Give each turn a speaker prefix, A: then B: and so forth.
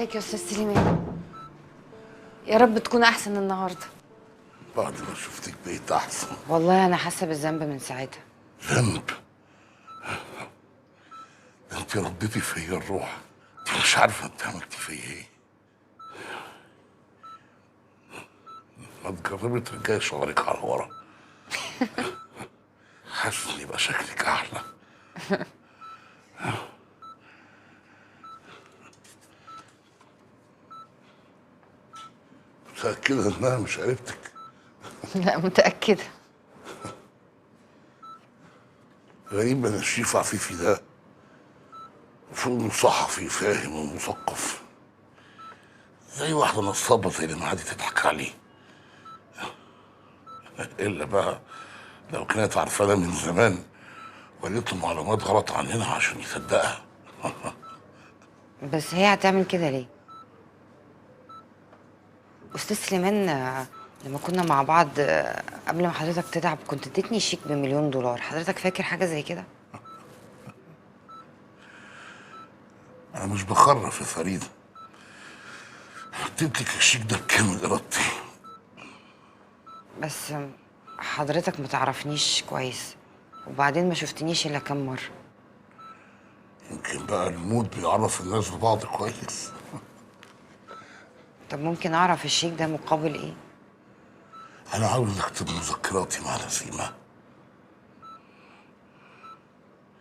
A: ازيك يا استاذ سليمان؟ يا رب تكون احسن النهارده.
B: بعد ما شفتك بقيت احسن.
A: والله انا حاسه بالذنب من ساعتها.
B: ذنب؟ انت رديتي فيا الروح. انت مش عارفه انت عملتي فيا ايه. ما تجربي ترجعي شعرك على ورا. حاسس ان يبقى شكلك احلى. متأكدة انها مش قريبتك؟
A: لا متاكده.
B: غريب ان الشريف عفيفي ده المفروض انه صحفي فاهم ومثقف، زي واحدة نصابة زي اللي معادي تضحك عليه. الا بقى لو كانت عارفانا من زمان وليته معلومات غلط عننا عشان يصدقها.
A: بس هي هتعمل كده ليه؟ استاذ سليمان، لما كنا مع بعض قبل ما حضرتك تتعب كنت اديتني شيك ب1,000,000 دولار. حضرتك فاكر حاجه زي كده؟
B: انا مش بخرف يا فريدة، اديتلك الشيك ده بكامل ارادتي.
A: بس حضرتك ما تعرفنيش كويس، وبعدين ما شفتنيش الا كام مره.
B: يمكن بقى الموت بيعرف الناس ببعض كويس.
A: طب ممكن اعرف الشيك ده مقابل ايه؟
B: انا عاوز اكتب مذكراتي مع نسيمة